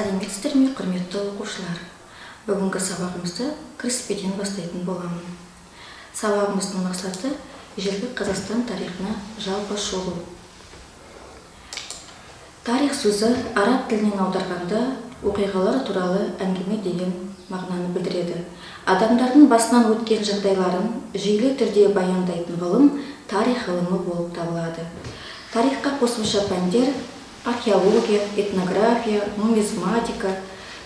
Сәлеметсіздер ме, құрметті оқушылар? Бүгінгі сабағымызды кіріспеден бастайтын боламын. Сабағымыздың мақсаты ежелгі Қазақстан тарихына жалпы шолу. Тарих сөзі араб тілінен аударғанда оқиғалар туралы әңгіме деген мағынаны білдіреді. Адамдардың басынан өткен жағдайларын жүйелі түрде баяндайтын ғылым тарих ғылымы болып табылады. Тарихқа қосымша пәндер археология, этнография, нумизматика,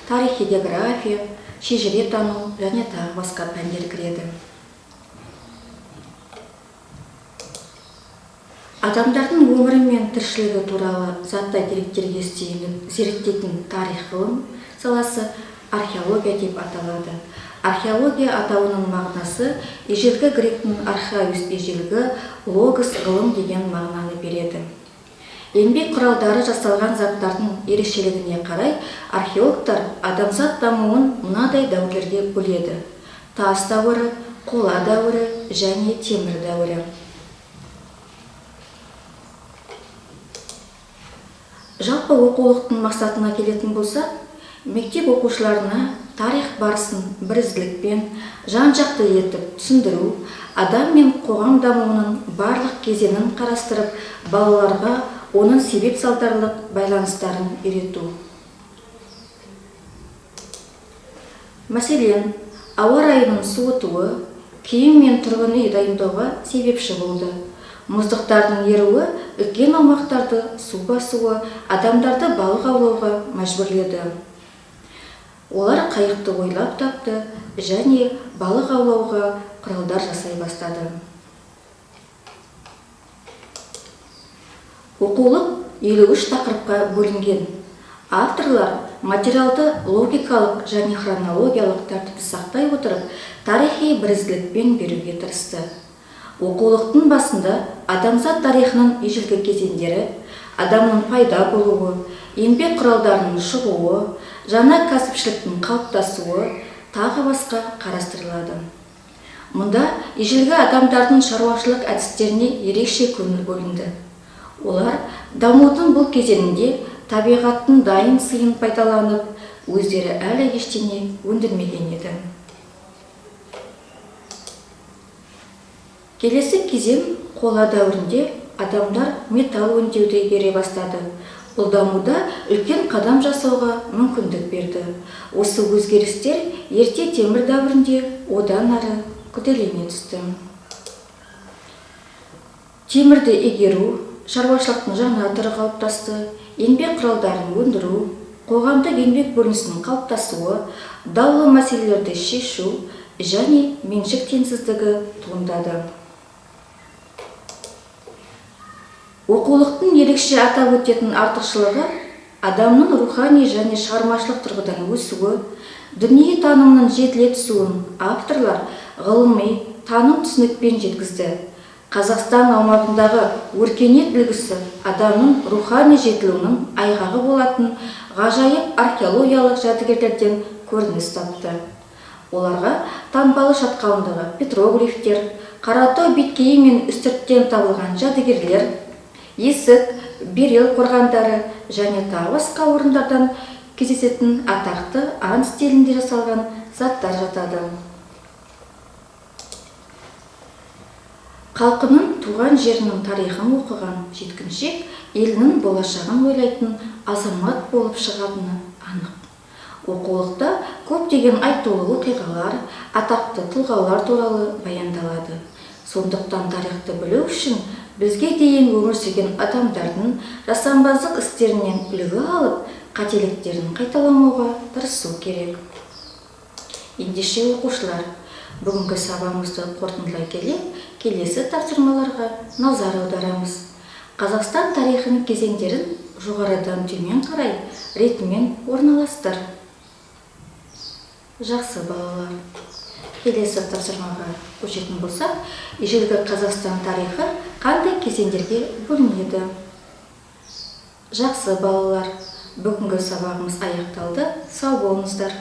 тарихи география, шежіре тану және тағы басқа пәндер кіреді. Адамдардың өмірі мен тіршілігі туралы заттай деректерге сүйеніп зерттейтін тарих ғылым саласы археология деп аталады. Археология атауының мағынасы ежелгі гректің архаус ежелгі логос ғылым деген мағынаны береді. Еңбек құралдары жасалған заттардың ерекшелігіне қарай археологтар адамзат дамуын мынадай дәуірлерге бөледі: тас дәуірі, қола дәуірі және темір дәуірі. Жалпы оқулықтың мақсатына келетін болсақ, мектеп оқушыларына тарих барысын бірізділікпен, жан-жақты етіп түсіндіру, адам мен қоғам дамуының барлық кезеңін қарастырып, балаларға оның себеп-салдарлық байланыстарын үйрету. Мәселен, ауа райының суытуы киім мен тұрғын үй дайындауға себепші болды. Мұздықтардың еруі үлкен аумақтарды су басуы адамдарды балық аулауға мәжбүрледі. Олар қайықты ойлап тапты және балық аулауға құралдар жасай бастады. Оқулық 53 тақырыпқа бөлінген. Авторлар материалды логикалық және хронологиялық тәртіпті сақтай отырып, тарихи бірізділікпен беруге тырысты. Оқулықтың басында адамзат тарихының ежелгі кезеңдері, адамның пайда болуы, еңбек құралдарының шығуы, жаңа кәсіпшіліктің қалыптасуы, тағы басқа қарастырылады. Мұнда ежелгі адамдардың шаруашылық әдістеріне ерекше көңіл бөлінді. Олар дамудың бұл кезеңінде табиғаттың дайын сыйын пайдаланып, өздері әлі ештеңе өндірмеген еді. Келесі кезең қола дәуірінде адамдар металл өңдеуді игере бастады. Бұл дамуда үлкен қадам жасауға мүмкіндік берді. Осы өзгерістер ерте темір дәуірінде одан ары күрделене түсті. Темірді игеру, шаруашылықтың жаңа түрі қалыптасты, еңбек құралдарын өндіру, қоғамдық еңбек бөлінісінің қалыптасуы, даулы мәселелерді шешу және меншік теңсіздігі туындады. Оқулықтың ерекше атап өтетін артықшылығы адамның рухани және шығармашылық тұрғыдан өсуі, дүние танымының жетіле түсуін авторлар ғылыми таным түсінікпен жеткізді. Қазақстан аумағындағы өркениет үлгісі адамның рухани жетілуінің айғағы болатын ғажайып археологиялық жәдігерлерден көрініс тапты. Оларға Таңбалы шатқалындағы петроглифтер, Қаратау беткейі мен үстірттен табылған жәдігерлер, Есік, Берел қорғандары және тағы басқа орындардан кездесетін атақты ан стилінде жасалған заттар жатады. Халқының туған жерінің тарихын оқыған жеткіншек елінің болашағын ойлайтын азамат болып шығатыны анық. Оқулықта көптеген айтулы оқиғалар, атақты тұлғалар туралы баяндалады. Сондықтан тарихты білу үшін бізге дейін өмір сүрген адамдардың жасампаздық істерінен үлгі алып, қателіктерін қайталамауға тырысу керек. Ендеше оқушылар, бүгінгі сабағымызды қорытындылай келе, келесі тапсырмаларға назар аударамыз. Қазақстан тарихының кезеңдерін жоғарыдан төмен қарай ретімен орналастыр. Жақсы балалар. Келесі тапсырмаға көшетін болсақ, ежелгі Қазақстан тарихы қандай кезеңдерге бөлінеді? Жақсы балалар, бүгінгі сабағымыз аяқталды. Сау болыңыздар.